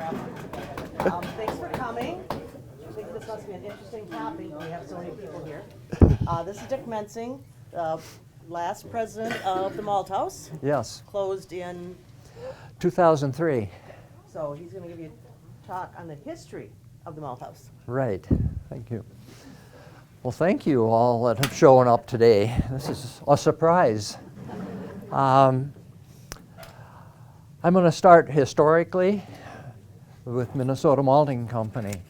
Thanks for coming. I think this must be an interesting topic. We have so many people here. This is Dick Mensing, last president of the Malt House. Yes, Closed in, 2003. so he's going to give you a talk on the history of the Malt House. Right, thank you. Well, thank you all that have shown up today. This is a surprise. I'm going to start historically with Minnesota Malting Company.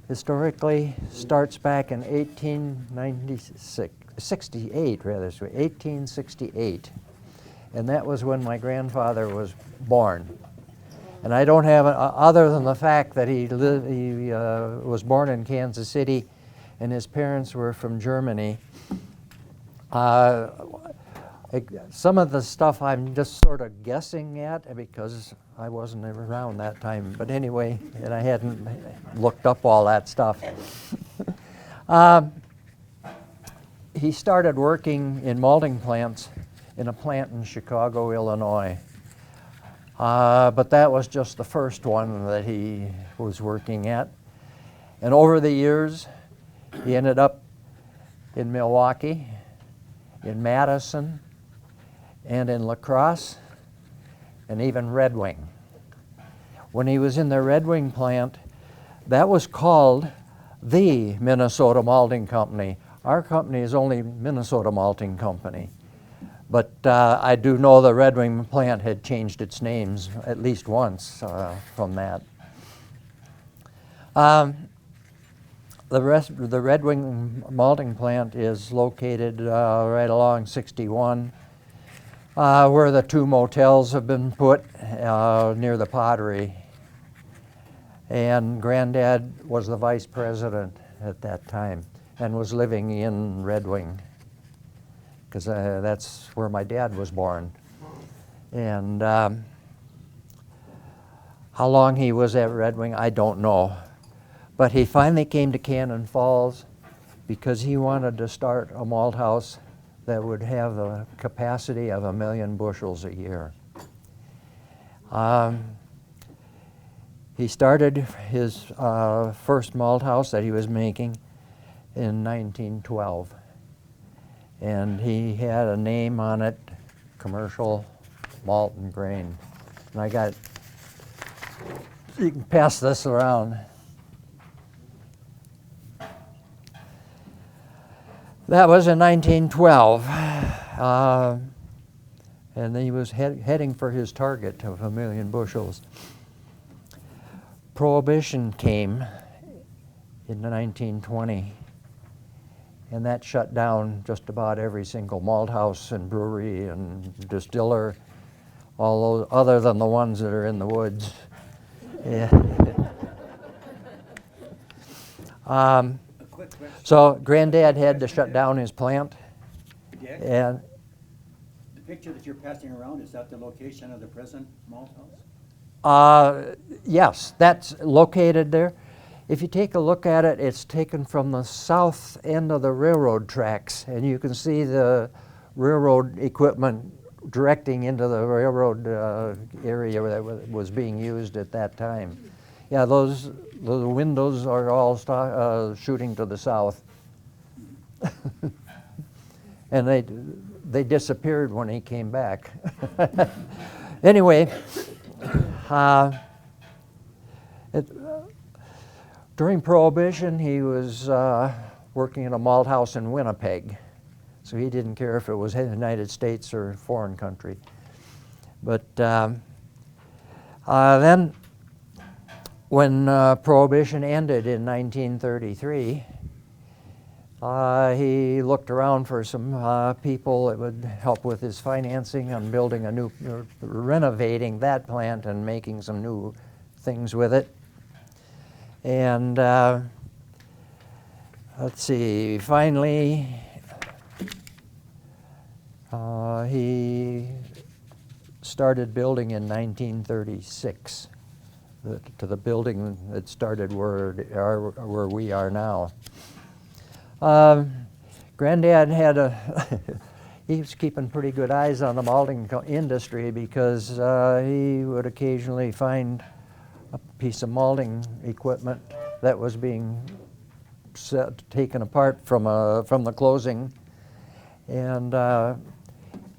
Historically starts back in 1868, and that was when my grandfather was born. And I don't have, other than the fact that he was born in Kansas City and his parents were from Germany. Some of the stuff I'm just sort of guessing at because I wasn't around that time. But anyway, and I hadn't looked up all that stuff. He started working in malting plants in a plant in Chicago, Illinois. But that was just the first one that he was working at. And over the years, he ended up in Milwaukee, in Madison, and in La Crosse, and even Red Wing. When he was in the Red Wing plant, that was called the Minnesota Malting Company. Our company is only Minnesota Malting Company. But I do know the Red Wing plant had changed its names at least once from that. The Red Wing malting plant is located right along 61, where the two motels have been put near the pottery. And Granddad was the vice president at that time and was living in Red Wing, because that's where my dad was born. And how long he was at Red Wing, I don't know. But he finally came to Cannon Falls because he wanted to start a malt house that would have the capacity of 1 million bushels a year. He started his first malt house that he was making in 1912. And he had a name on it, Commercial Malt and Grain. And I got, you can pass this around. That was in 1912. And he was heading for his target of 1 million bushels. Prohibition came in 1920. And that shut down just about every single malt house and brewery and distiller, all those, other than the ones that are in the woods. Yeah. So Granddad had to shut down his plant. Dick, And the picture that you're passing around, is that the location of the present malt house? yes, that's located there. If you take a look at it, it's taken from the south end of the railroad tracks, and you can see the railroad equipment directing into the railroad area that was being used at that time. Yeah, those windows are all shooting to the south. And they disappeared when he came back. Anyway, during Prohibition, he was working in a malt house in Winnipeg, so he didn't care if it was in the United States or a foreign country. But then, when Prohibition ended in 1933, he looked around for some people that would help with his financing on building a new, renovating that plant and making some new things with it. And let's see, finally, he started building in 1936 to the building that started where we are now. Granddad had he was keeping pretty good eyes on the malting industry because he would occasionally find a piece of malting equipment that was being taken apart from the closing, and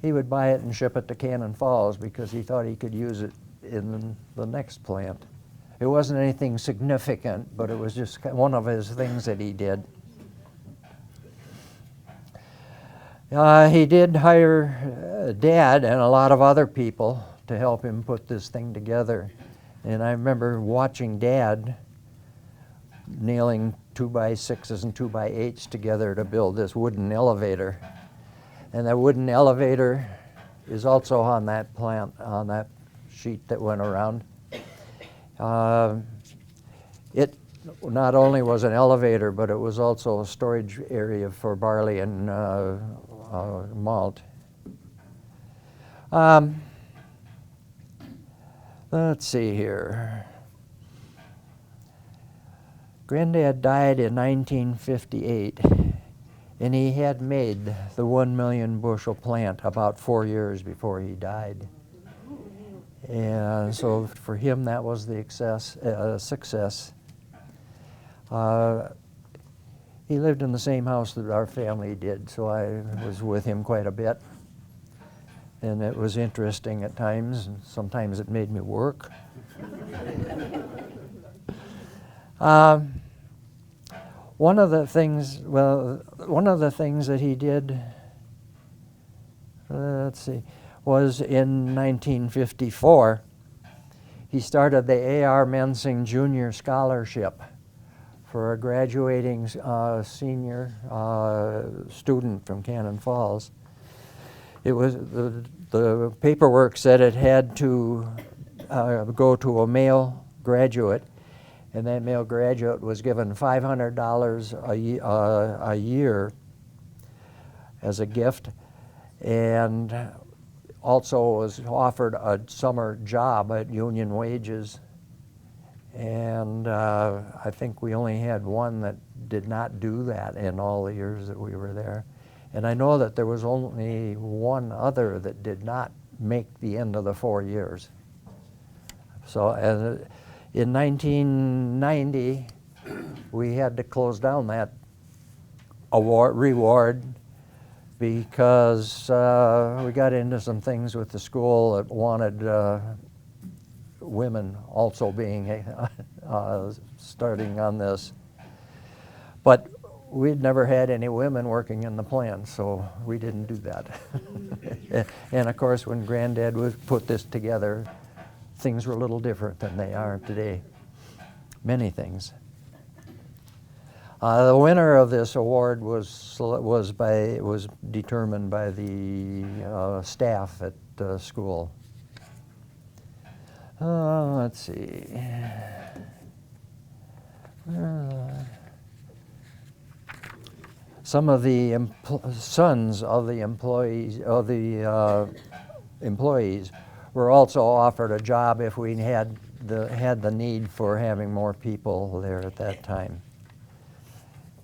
he would buy it and ship it to Cannon Falls because he thought he could use it in the next plant. It wasn't anything significant, but it was just one of his things that he did. He did hire Dad and a lot of other people to help him put this thing together. And I remember watching Dad nailing 2x6s and 2x8s together to build this wooden elevator. And that wooden elevator is also on that plant, on that sheet that went around. It not only was an elevator, but it was also a storage area for barley and malt. Let's see here. Granddad died in 1958, and he had made the 1 million bushel plant about 4 years before he died. And so for him, that was the success. He lived in the same house that our family did, so I was with him quite a bit. And it was interesting at times, and sometimes it made me work. One of the things that he did, was in 1954, he started the A.R. Mensing Junior Scholarship for a graduating senior student from Cannon Falls. It was the paperwork said it had to go to a male graduate, and that male graduate was given $500 a year as a gift, and also was offered a summer job at union wages. And I think we only had one that did not do that in all the years that we were there. And I know that there was only one other that did not make the end of the 4 years. So in 1990, we had to close down that reward because we got into some things with the school that wanted women also being starting on this. But we'd never had any women working in the plant, so we didn't do that. And of course, when Granddad put this together, things were a little different than they are today. Many things. The winner of this award was determined by the staff at the school. Let's see. Some of the sons of the employees were also offered a job if we had the need for having more people there at that time.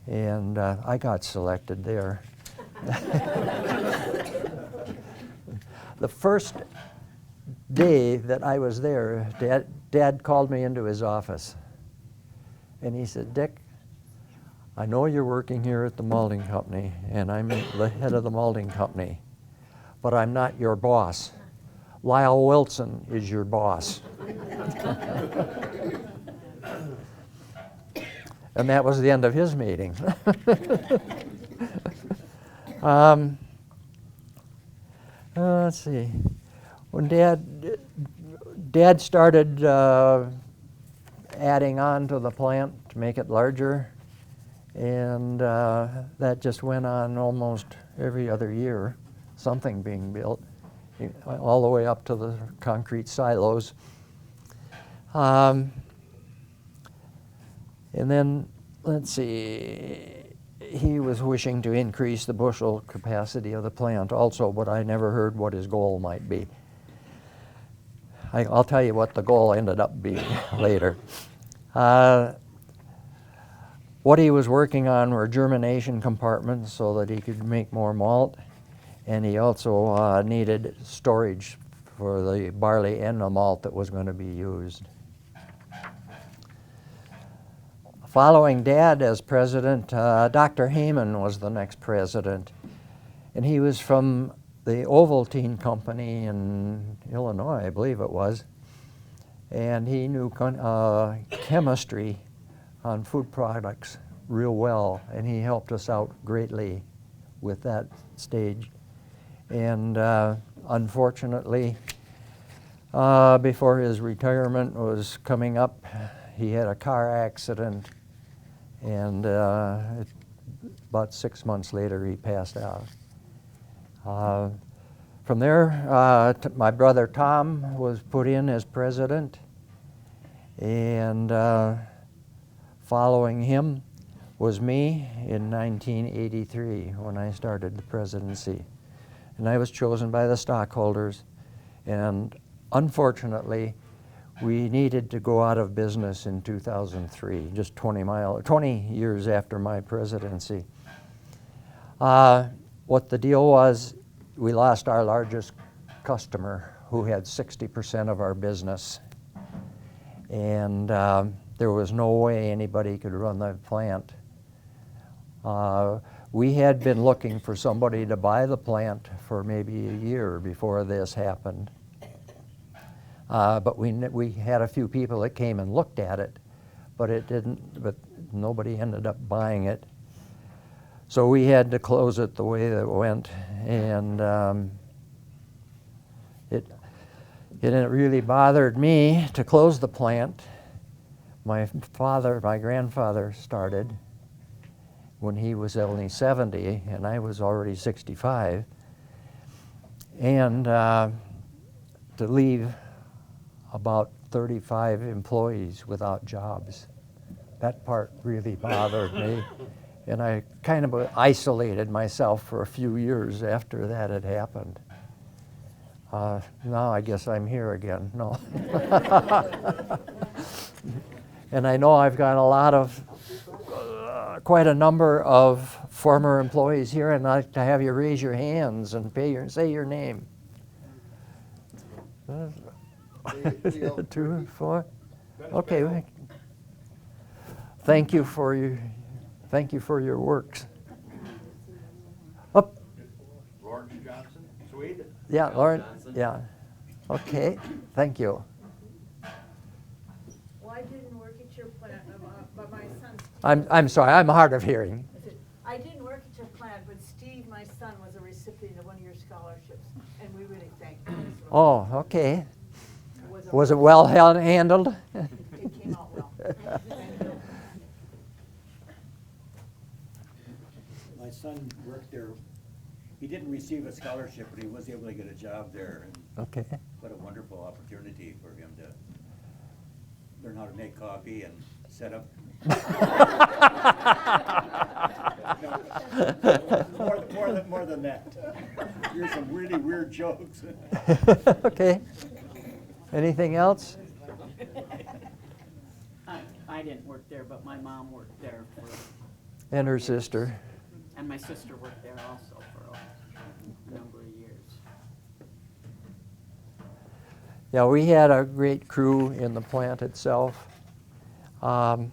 And I got selected there. The first day that I was there, Dad called me into his office, and he said, "Dick, I know you're working here at the malting company, and I'm the head of the malting company, but I'm not your boss. Lyle Wilson is your boss." And that was the end of his meeting. Let's see. When Dad started adding on to the plant to make it larger, and that just went on almost every other year, something being built, all the way up to the concrete silos. And then, let's see, he was wishing to increase the bushel capacity of the plant also, but I never heard what his goal might be. I'll tell you what the goal ended up being later. What he was working on were germination compartments so that he could make more malt, and he also needed storage for the barley and the malt that was going to be used. Following Dad as president, Dr. Heyman was the next president. And he was from the Ovaltine Company in Illinois, I believe it was. And he knew chemistry on food products real well, and he helped us out greatly with that stage. And unfortunately, before his retirement was coming up, he had a car accident, and about 6 months later he passed out. From there, my brother Tom was put in as president, and following him was me in 1983 when I started the presidency. And I was chosen by the stockholders, and unfortunately, we needed to go out of business in 2003, just 20 years after my presidency. What the deal was, we lost our largest customer who had 60% of our business. And there was no way anybody could run the plant. We had been looking for somebody to buy the plant for maybe a year before this happened. But we had a few people that came and looked at it, but nobody ended up buying it. So we had to close it the way that it went, and it really bothered me to close the plant. My grandfather started when he was only 70, and I was already 65. And to leave about 35 employees without jobs. That part really bothered me. And I kind of isolated myself for a few years after that had happened. Now I guess I'm here again. No. And I know I've got a lot of, quite a number of former employees here, and I'd like to have you raise your hands and say your name. 2, 4. Okay. Thank you for your works. Up. Lawrence Johnson, Swede. Yeah, Lawrence. Yeah. Okay. Thank you. Well, I didn't work at your plant, but my son. I'm sorry. I'm hard of hearing. I didn't work at your plant, but Steve, my son, was a recipient of one of your scholarships, and we really thank him. Oh, okay. Was it well handled? It came out well. My son worked there. He didn't receive a scholarship, but he was able to get a job there. And Okay. what a wonderful opportunity for him to learn how to make coffee and set up. No, more than that. Here's some really weird jokes. Okay. Anything else? I didn't work there, but my mom worked there And her sister. and my sister worked there also for a number of years. Yeah, we had a great crew in the plant itself. When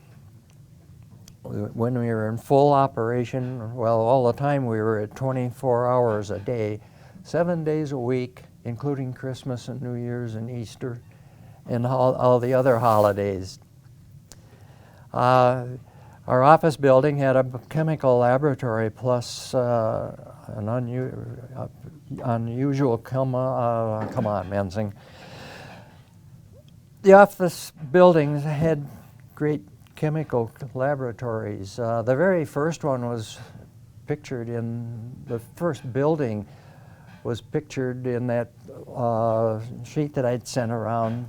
we were in full operation, well, all the time we were at 24 hours a day, 7 days a week, including Christmas and New Year's and Easter and all the other holidays. Our office building had a chemical laboratory plus an unusual, come on, Mensing. The office buildings had great chemical laboratories. The very first one was pictured in, the first building was pictured in that sheet that I'd sent around.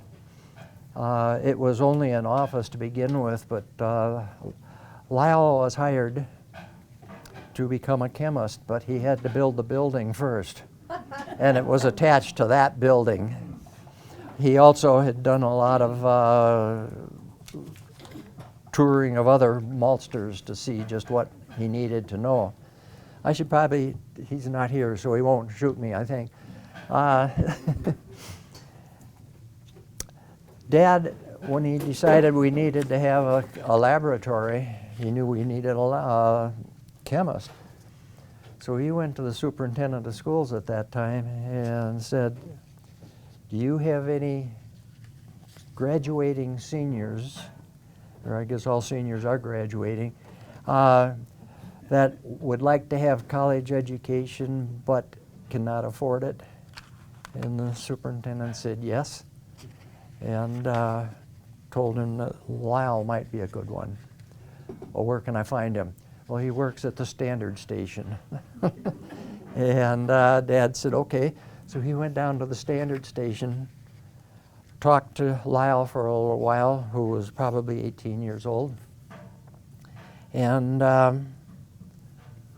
It was only an office to begin with, but Lyle was hired to become a chemist, but he had to build the building first, and it was attached to that building. He also had done a lot of touring of other maltsters to see just what he needed to know. I should probably, he's not here, so he won't shoot me, I think. Dad when he decided we needed to have a laboratory, he knew we needed a chemist. So he went to the superintendent of schools at that time and said, do you have any graduating seniors, or I guess all seniors are graduating, that would like to have college education but cannot afford it? And the superintendent said yes, and told him that Lyle might be a good one. Well, where can I find him? Well, he works at the Standard Station. And Dad said, okay. So he went down to the Standard Station, talked to Lyle for a little while, who was probably 18 years old. And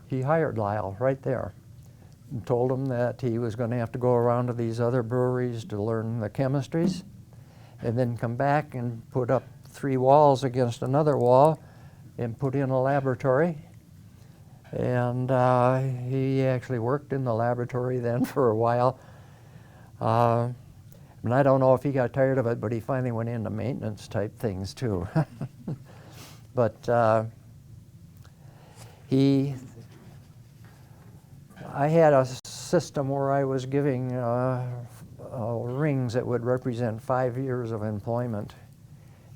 he hired Lyle right there and told him that he was going to have to go around to these other breweries to learn the chemistries and then come back and put up 3 walls against another wall and put in a laboratory. And he actually worked in the laboratory then for a while. And I don't know if he got tired of it, but he finally went into maintenance type things too. But I had a system where I was giving rings that would represent 5 years of employment.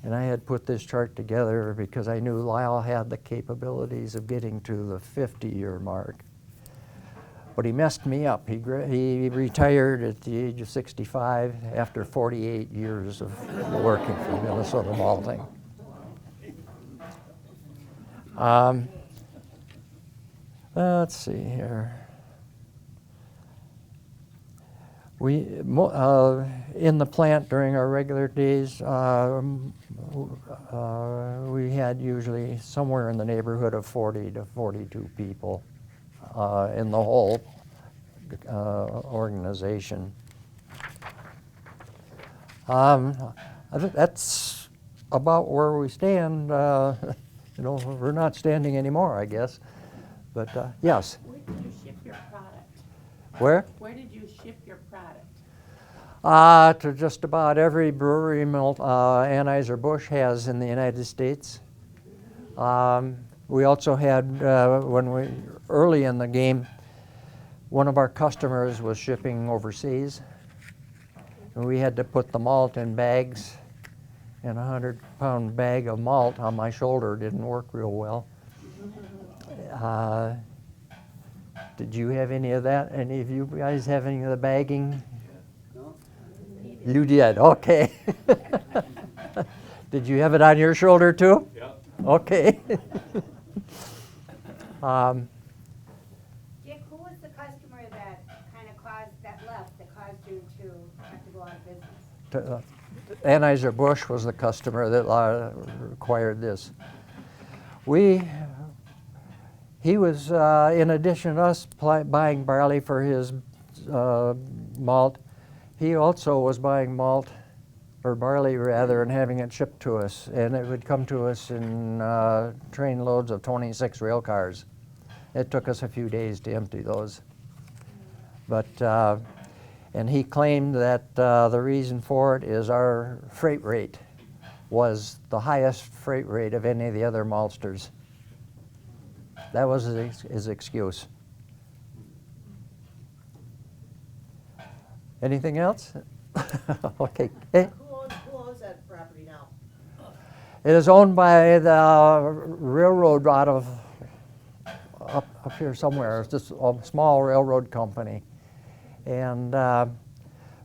And I had put this chart together because I knew Lyle had the capabilities of getting to the 50-year mark. But he messed me up. He retired at the age of 65 after 48 years of working for Minnesota Malting. Let's see here. We, in the plant during our regular days, we had usually somewhere in the neighborhood of 40 to 42 people in the whole organization. I think that's about where we stand. You know, we're not standing anymore, I guess. But yes. Where did you ship your product? Where? Where did you ship your product? To just about every brewery Anheuser-Busch has in the United States. We also had, early in the game, one of our customers was shipping overseas. And we had to put the malt in bags, and a 100-pound bag of malt on my shoulder didn't work real well. Did you have any of that? Any of you guys have any of the bagging? No. You did, okay. Did you have it on your shoulder too? Yeah. Okay. Dick, who was the customer that kind of left, that caused you to have to go out of business? Anheuser-Busch was the customer that required this. He was, in addition to us buying barley for his malt, he also was buying malt, or barley rather, and having it shipped to us. And it would come to us in train loads of 26 rail cars. It took us a few days to empty those. But, and he claimed that the reason for it is our freight rate was the highest freight rate of any of the other maltsters. That was his excuse. Anything else? Okay. Hey. Who owns that property now? It is owned by the railroad out of up here somewhere. It's just a small railroad company. And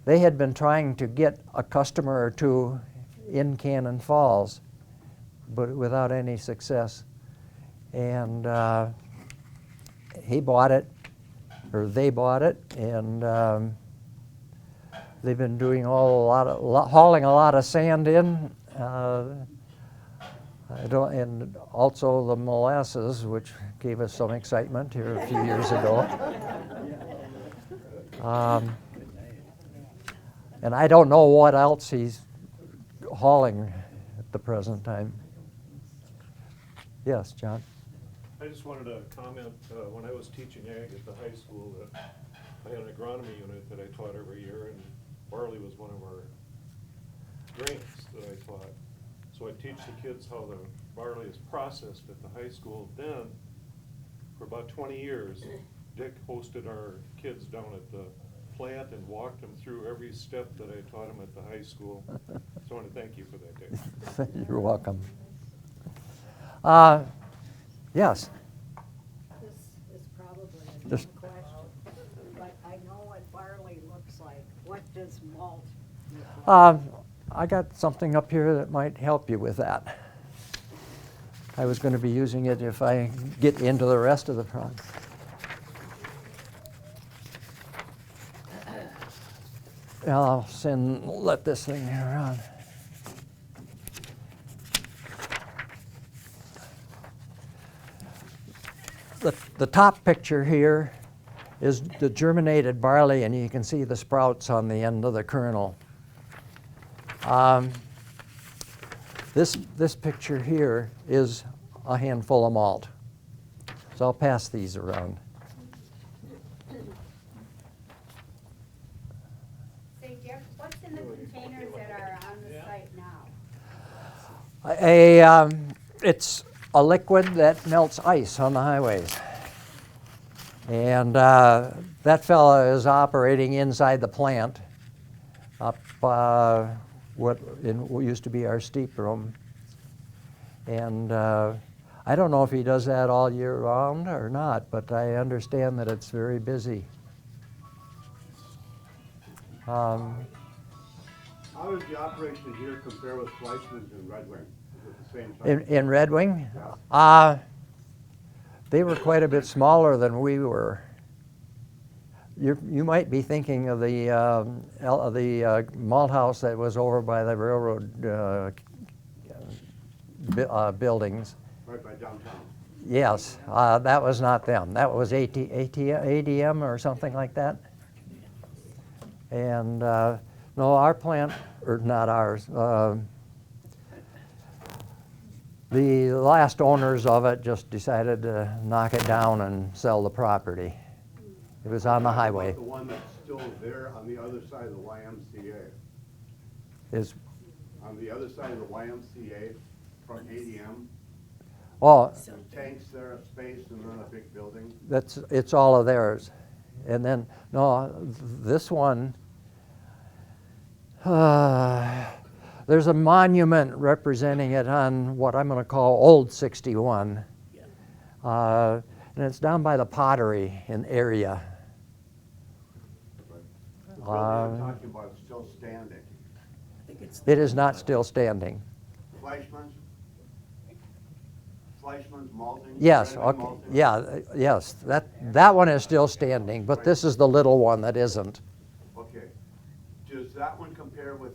they had been trying to get a customer or two in Cannon Falls, but without any success. And he bought it, or they bought it, and they've been doing hauling a lot of sand in, and also the molasses, which gave us some excitement here a few years ago. And I don't know what else he's hauling at the present time. Yes, John? I just wanted to comment, when I was teaching ag at the high school, I had an agronomy unit that I taught every year, and barley was one of our grains that I taught. teach the kids how the barley is processed at the high school. Then, for about 20 years, Dick hosted our kids down at the plant and walked them through every step that I taught them at the high school. So I want to thank you for that, Dick. You're welcome. Yes. This is probably a Just- dumb question, but I know what barley looks like. What does malt look like? I got something up here that might help you with that. I was going to be using it if I get into the rest of the product. I'll let this thing around. The top picture here is the germinated barley, and you can see the sprouts on the end of the kernel. This picture here is a handful of malt. So I'll pass these around. Say, Jeff, what's in the containers that are on the site now? It's a liquid that melts ice on the highways. And that fella is operating inside the plant up what used to be our steep room. And I don't know if he does that all year round or not, but I understand that it's very busy. How does the operation here compare with Fleischmann's in Red Wing? Is it the same time? In Red Wing? They were quite a bit smaller than we were. You might be thinking of the malt house that was over by the railroad buildings. Right by downtown? Yes, that was not them. That was ADM or something like that. And no, our plant, or not ours, the last owners of it just decided to knock it down and sell the property. It was on the highway. The one that's still there on the other side of the YMCA. Is, On the other side of the YMCA from ADM, oh, there's tanks there, a space, and then a big building. it's all of theirs. And then, no, this one, there's a monument representing it on what I'm going to call Old 61. And it's down by the pottery area. The building I'm talking about is still standing. It is not still standing. Fleischmann's? Fleischmann's Malting? Yes, Red Wing okay, Malting? yeah, yes, that one is still standing, but this is the little one that isn't. Okay. Does that one compare with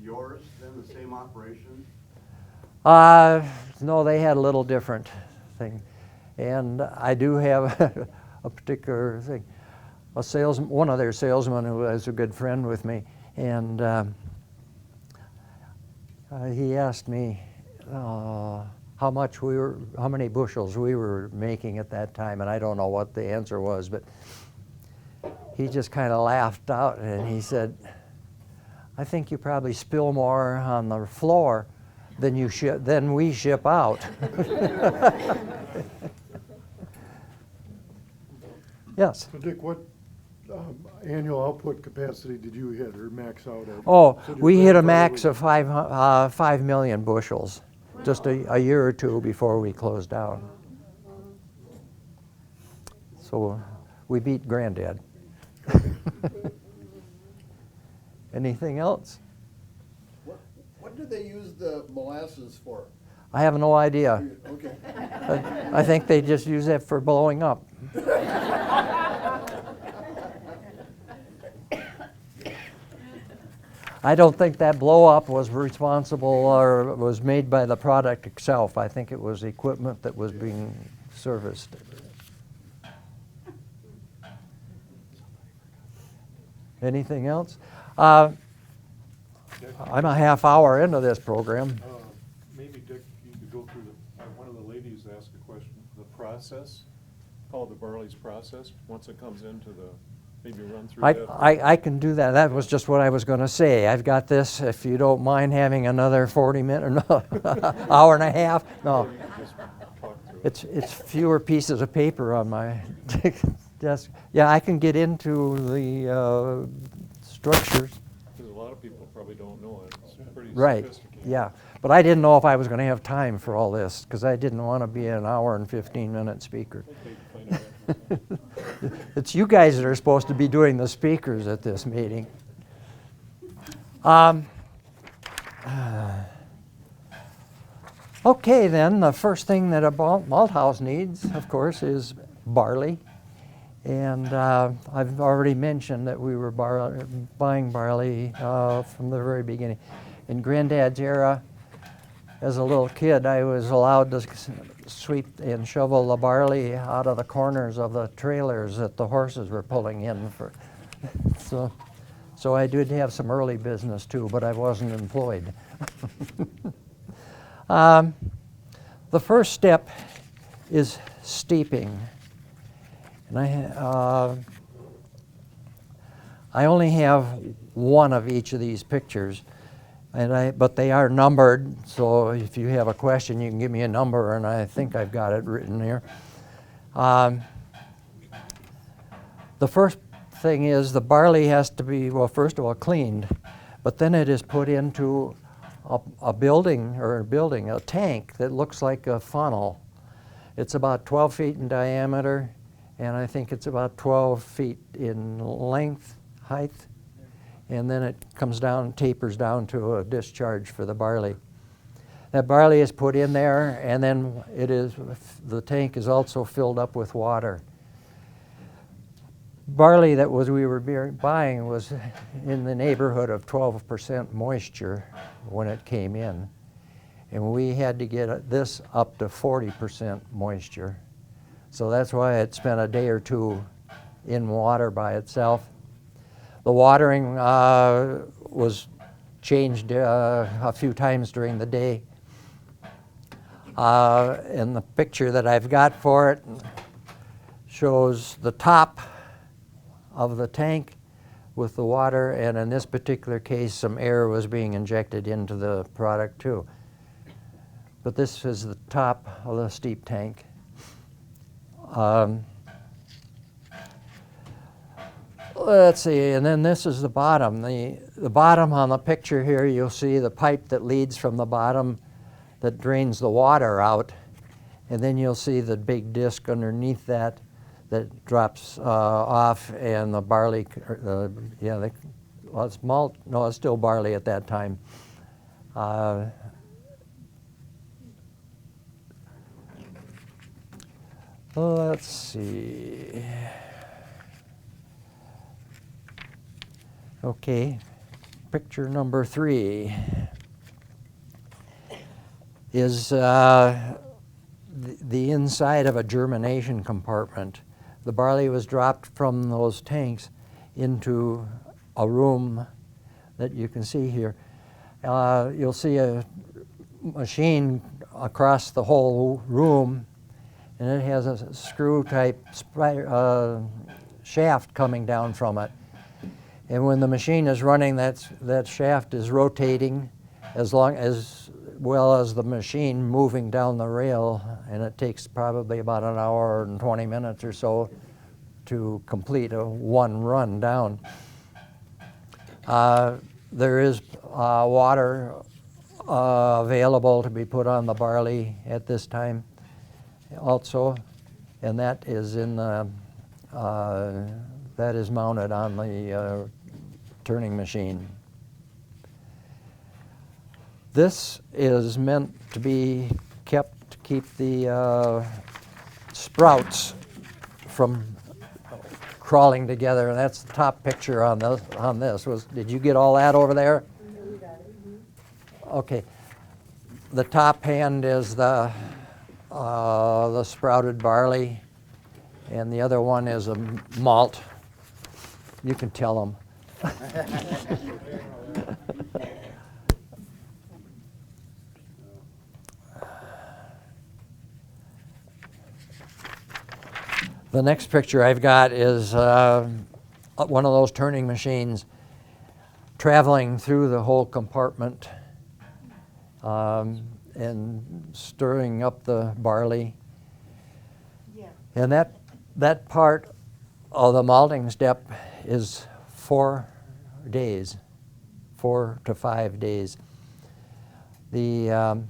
yours, then, the same operation? No, they had a little different thing. And I do have a particular thing. One of their salesmen who was a good friend with me, and he asked me how many bushels we were making at that time, and I don't know what the answer was, but he just kind of laughed out and he said, "I think you probably spill more on the floor than we ship out." Yes. So Dick, what annual output capacity did you hit or max out at? Oh, So we your hit a grandfather max was- of 5 million bushels, just a year or two before we closed down. So we beat Granddad. Anything else? What do they use the molasses for? I have no idea. Okay. I think they just use it for blowing up. I don't think that blow up was responsible or was made by the product itself. I think it was equipment that was being serviced. Anything else? I'm a half hour into this program. Maybe Dick, you could go through one of the ladies asked a question, the process, how the barley's processed, once it comes into the maybe run through I, that? I can do that. That was just what I was going to say. I've got this, if you don't mind having another 40 minutes, no, hour and a half. No, Just talk through it. it's fewer pieces of paper on my desk. Yeah, I can get into the structures. Because a lot of people probably don't know it. It's pretty Right, sophisticated. yeah. But I didn't know if I was going to have time for all this, because I didn't want to be an hour and 15-minute speaker. Okay, find out. It's you guys that are supposed to be doing the speakers at this meeting. Okay, then, the first thing that a malt house needs, of course, is barley. And I've already mentioned that we were buying barley from the very beginning. In Granddad's era, as a little kid, I was allowed to sweep and shovel the barley out of the corners of the trailers that the horses were pulling in for. So I did have some early business too, but I wasn't employed. The first step is steeping. And I only have one of each of these pictures, but they are numbered, so if you have a question, you can give me a number, and I think I've got it written here. The first thing is the barley has to be, well, first of all, cleaned, but then it is put into a tank that looks like a funnel. It's about 12 feet in diameter, and I think it's about 12 feet in height, and then it comes down, tapers down to a discharge for the barley. That barley is put in there, and then the tank is also filled up with water. Barley that we were buying was in the neighborhood of 12% moisture when it came in, and we had to get this up to 40% moisture. So that's why it spent a day or two in water by itself. The watering was changed a few times during the day. And the picture that I've got for it shows the top of the tank with the water, and in this particular case, some air was being injected into the product too. But this is the top of the steep tank. Let's see, and then this is the bottom. The bottom on the picture here, you'll see the pipe that leads from the bottom that drains the water out, and then you'll see the big disc underneath that drops off, and the barley, well, it's malt, no, it's still barley at that time. Let's see. Okay, picture number 3 is the inside of a germination compartment. The barley was dropped from those tanks into a room that you can see here. You'll see a machine across the whole room, and it has a screw-type shaft coming down from it. And when the machine is running, that shaft is rotating as well as the machine moving down the rail, and it takes probably about an hour and 20 minutes or so to complete one run down. There is water available to be put on the barley at this time also, and that is mounted on the turning machine. This is meant to be kept to keep the sprouts from crawling together, and that's the top picture on this. Did you get all that over there? Okay. The top hand is the sprouted barley, and the other one is a malt. You can tell them. The next picture I've got is one of those turning machines traveling through the whole compartment and stirring up the barley. Yeah. And that part of the malting step is 4 days, 4 to 5 days. The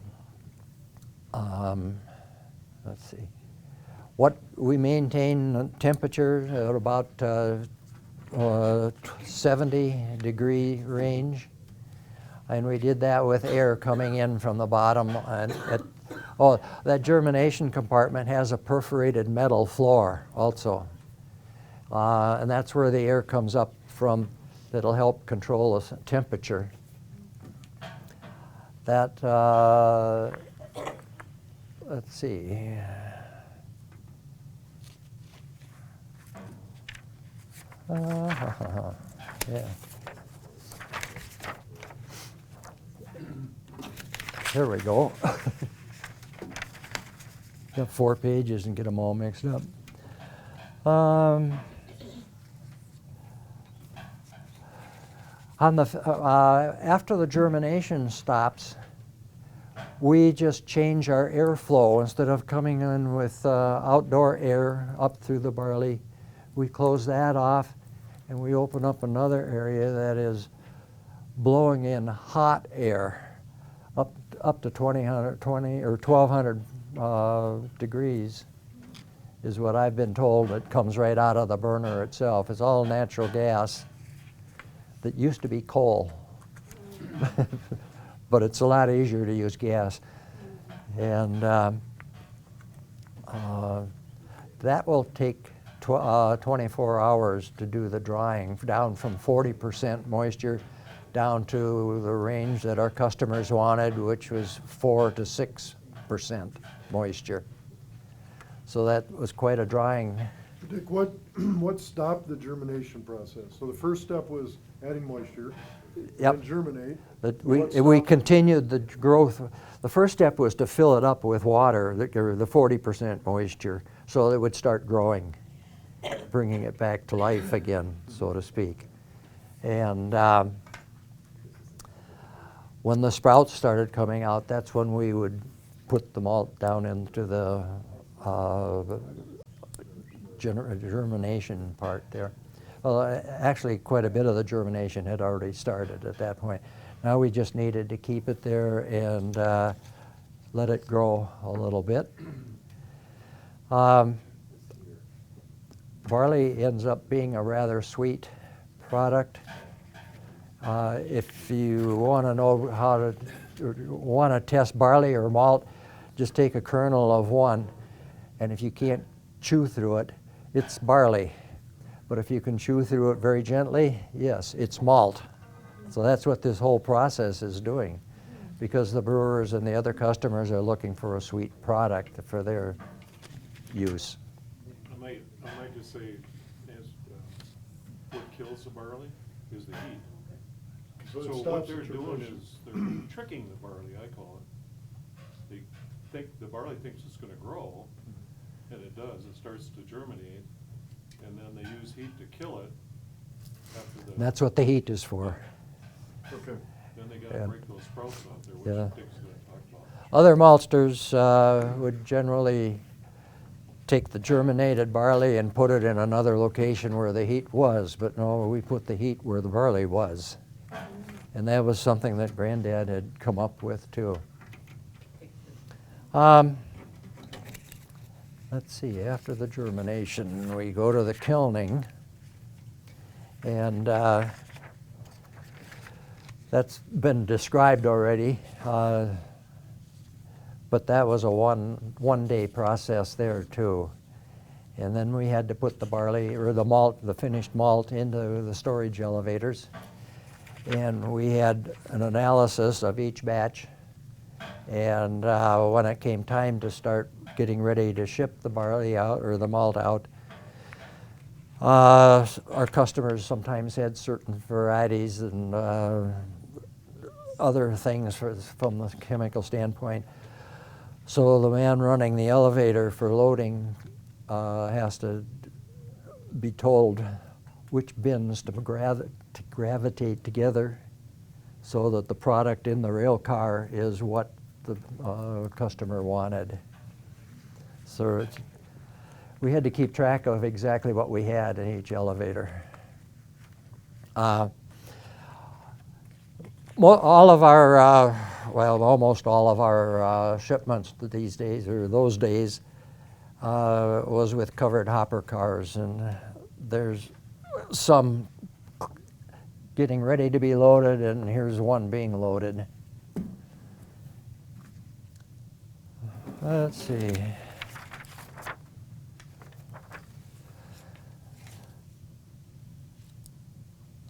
let's see, what we maintain temperature at about 70-degree range, and we did that with air coming in from the bottom. And that germination compartment has a perforated metal floor also, and that's where the air comes up from. That'll help control the temperature. That let's see. Yeah. There we go. Got 4 pages and get them all mixed up. After the germination stops, we just change our airflow. Instead of coming in with outdoor air up through the barley, we close that off and we open up another area that is blowing in hot air up to 20 or 1200 degrees is what I've been told. It comes right out of the burner itself. It's all natural gas that used to be coal. But it's a lot easier to use gas. And that will take 24 hours to do the drying, down from 40% moisture down to the range that our customers wanted, which was 4 to 6% moisture. So that was quite a drying. Dick, what stopped the germination process? So the first step was adding moisture, Yep. and germinate. We continued the growth. The first step was to fill it up with water, the 40% moisture, so it would start growing, bringing it back to life again, so to speak. And when the sprouts started coming out, that's when we would put the malt down into the germination part there. Well, actually, quite a bit of the germination had already started at that point. Now we just needed to keep it there and let it grow a little bit. Barley ends up being a rather sweet product. If you want to know how to test barley or malt, just take a kernel of one, and if you can't chew through it, it's barley. But if you can chew through it very gently, yes, it's malt. So that's what this whole process is doing, because the brewers and the other customers are looking for a sweet product for their use. I might just say, what kills the barley is the heat. So it So what stops they're the doing germination. is they're tricking the barley, I call it. They think, the barley thinks it's gonna grow, and it does. It starts to germinate, and then they use heat to kill it after the. That's what the heat is for. Okay. Then they gotta Yeah. break those sprouts out there, which Yeah. Dick's gonna talk about. Other maltsters would generally take the germinated barley and put it in another location where the heat was, but no, we put the heat where the barley was. And that was something that Granddad had come up with too. Let's see, after the germination, we go to the kilning, and that's been described already. But that was a one-day process there too. And then we had to put the barley, or the malt, the finished malt, into the storage elevators. And we had an analysis of each batch. And when it came time to start getting ready to ship the barley out, or the malt out, our customers sometimes had certain varieties and other things from the chemical standpoint. So the man running the elevator for loading has to be told which bins to gravitate together so that the product in the rail car is what the customer wanted. So we had to keep track of exactly what we had in each elevator. All of our, well, almost all of our shipments these days, or those days, was with covered hopper cars, and there's some getting ready to be loaded, and here's one being loaded. Let's see.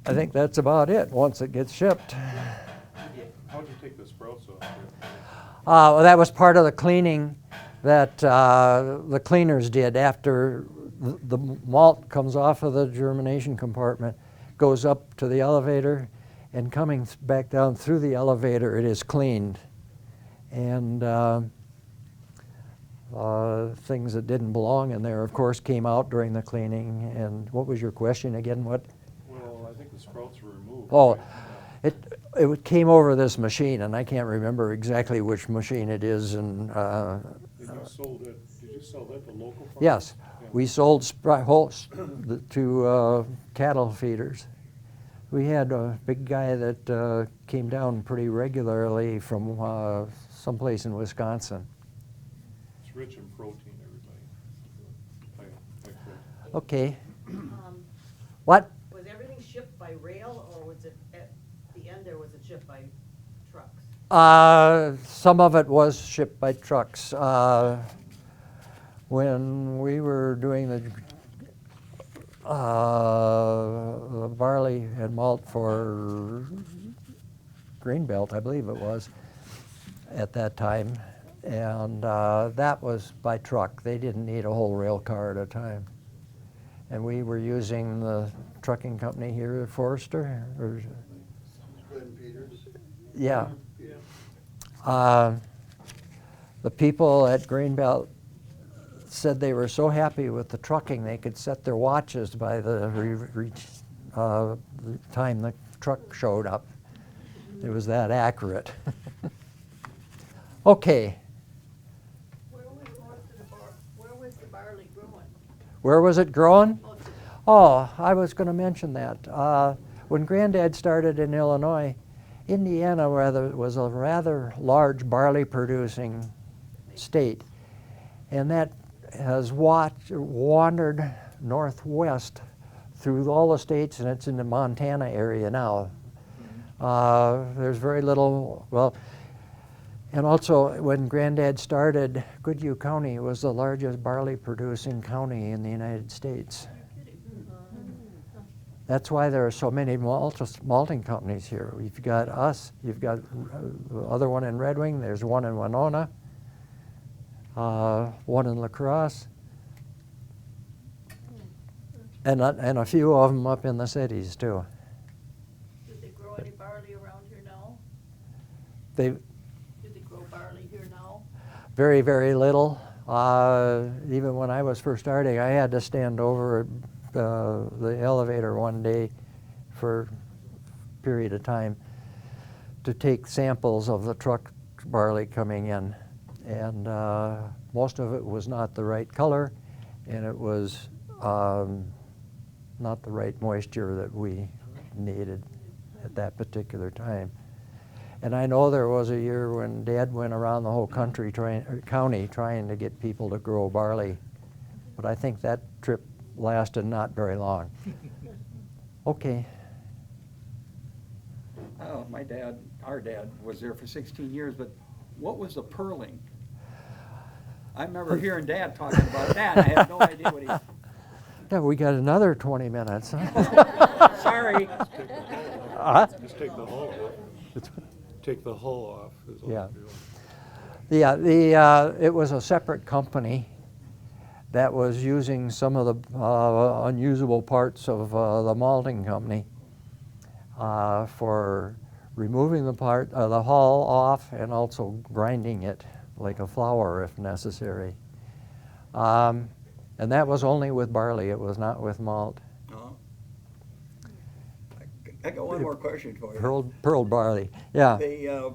I think that's about it once it gets shipped. How'd you take the sprouts off here? Well, that was part of the cleaning that the cleaners did after the malt comes off of the germination compartment, goes up to the elevator, and coming back down through the elevator, it is cleaned. And things that didn't belong in there, of course, came out during the cleaning. And what was your question again? What? Well, I think the sprouts were removed. Oh, right? it came over this machine, and I can't remember exactly which machine it is. And Did you sell that to local farmers? yes, Yeah. we sold to cattle feeders. We had a big guy that came down pretty regularly from someplace in Wisconsin. It's rich in protein, everybody. High protein. Okay. What? Was everything shipped by rail, or was it at the end there, was it shipped by trucks? Some of it was shipped by trucks. When we were doing the barley and malt for Greenbelt, I believe it was, at that time, and that was by truck. They didn't need a whole rail car at a time. And we were using the trucking company here at Forrester. Yeah. The people at Greenbelt said they were so happy with the trucking they could set their watches by the time the truck showed up. It was that accurate. Okay. Where was the barley growing? Where was it growing? Oh, I was going to mention that. When Granddad started in Illinois, Indiana was a rather large barley producing state, and that has wandered northwest through all the states, and it's in the Montana area now. There's very little, well, and also when Granddad started, Goodhue County was the largest barley producing county in the United States. That's why there are so many malting companies here. You've got us, you've got the other one in Red Wing, there's one in Winona, one in La Crosse, and a few of them up in the cities too. Do they grow any barley around here now? They Do they grow barley here now? very, very little. Even when I was first starting, I had to stand over at the elevator one day for a period of time to take samples of the truck barley coming in. And most of it was not the right color, and it was not the right moisture that we needed at that particular time. And I know there was a year when Dad went around the whole county trying to get people to grow barley, but I think that trip lasted not very long. Okay. Oh, our dad was there for 16 years, but what was the purling? I remember hearing Dad talking about that. I had no idea what he... Yeah, we got another 20 minutes. Huh? Sorry. Just take the hull off. Take the hull off. Is all Yeah. you're doing. Yeah, it was a separate company that was using some of the unusable parts of the malting company for removing the hull off and also grinding it like a flour if necessary. And that was only with barley, it was not with malt. I got one more question for you. pearl barley. Yeah. The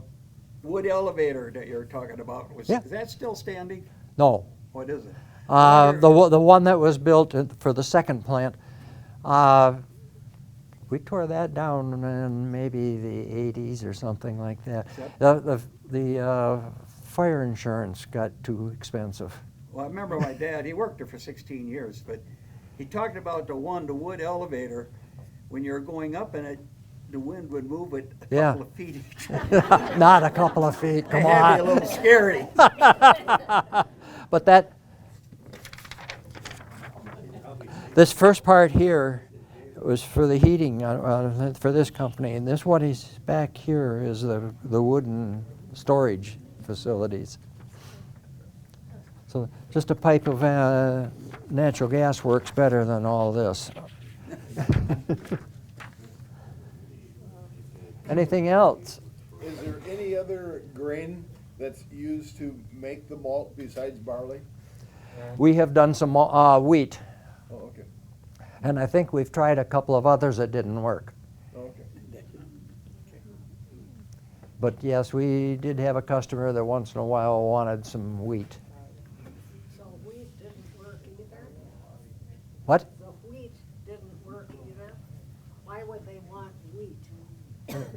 wood elevator that you're talking about, Yeah. is that still standing? No. What is it? The one that was built for the second plant, we tore that down in maybe the 80s or something like that. The fire insurance got too expensive. Well, I remember my dad, he worked there for 16 years, but he talked about the wood elevator, when you're going up in it, the wind would move it a Yeah. couple of feet each. Not a couple of feet, come It had to on. be a little scary. But this first part here was for the heating for this company, and this what is back here is the wooden storage facilities. So just a pipe of natural gas works better than all this. Anything else? Is there any other grain that's used to make the malt besides barley? We have done some wheat, Oh, okay. and I think we've tried a couple of others that didn't work. Okay. But yes, we did have a customer that once in a while wanted some wheat. So wheat didn't work either? What? The wheat didn't work either? Why would they want wheat?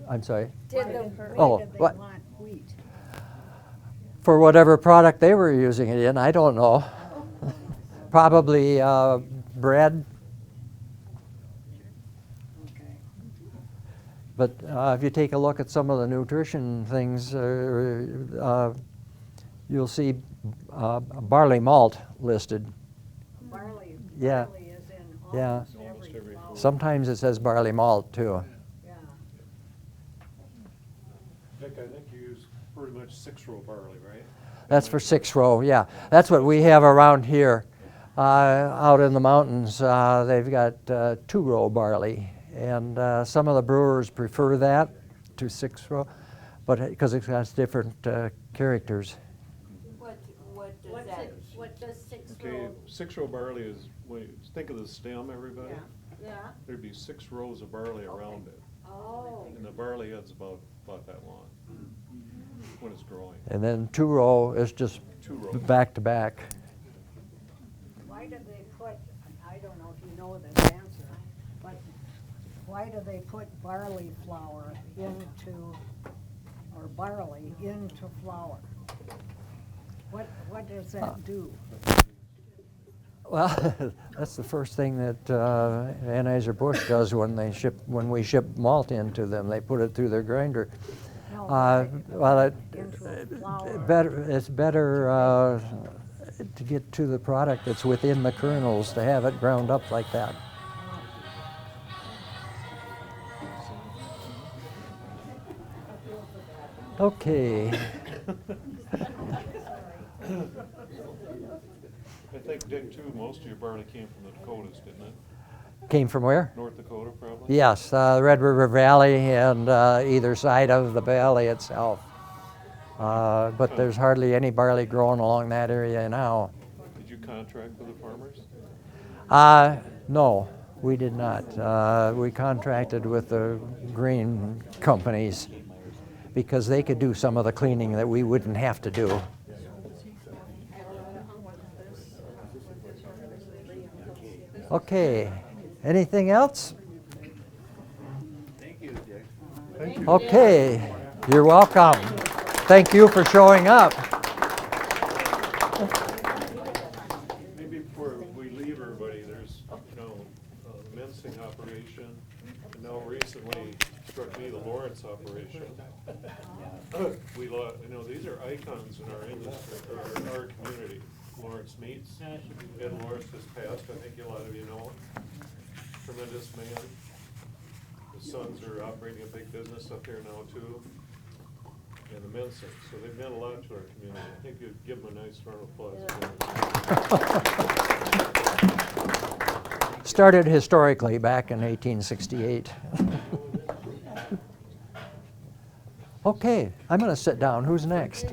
I'm sorry? Why Oh, did they what? want wheat? For whatever product they were using it in, I don't know. Probably bread. Okay. But if you take a look at some of the nutrition things, you'll see barley malt listed. Barley, Yeah. barley is in Yeah. almost every flour. Sometimes it says barley malt too. Yeah. Vic, I think you use pretty much 6-row barley, right? That's for 6-row, yeah. That's what we have around here. Out in the mountains, they've got 2-row barley. And some of the brewers prefer that to 6-row, but because it has different characters. What does six Okay, 6-row barley is, when you think of the stem, everybody, Yeah. there'd be 6 rows of barley around it. Oh. And the barley head's about that long when it's growing. And then 2-row is just 2-row. back to back. Why do they put, I don't know if you know this answer, but why do they put barley flour into, or barley into flour? What does that do? Well, that's the first thing that Anheuser-Busch does when we ship malt into them. They put it through their grinder. No, Well, into a flour. it's better to get to the product that's within the kernels to have it ground up like that. Okay. I think, Dick, too, most of your barley came from the Dakotas, didn't it? Came from where? North Dakota, probably? Yes, Red River Valley and either side of the valley itself. But there's hardly any barley growing along that area now. Did you contract with the farmers? No, we did not. We contracted with the grain companies because they could do some of the cleaning that we wouldn't have to do. Okay, anything else? Thank you, Dick. Okay, you're welcome. Thank you for showing up. Maybe before we leave everybody, there's, the Mensing operation, and now recently struck me the Lawrence operation. These are icons in our industry, or our community. Lawrence Meats, Ed Lawrence has passed, I think a lot of you know him. Tremendous man. His sons are operating a big business up here now too. And the Mensing, so they've done a lot to our community. I think you'd give them a nice round of applause. Started historically back in 1868. Okay, I'm going to sit down. Who's next?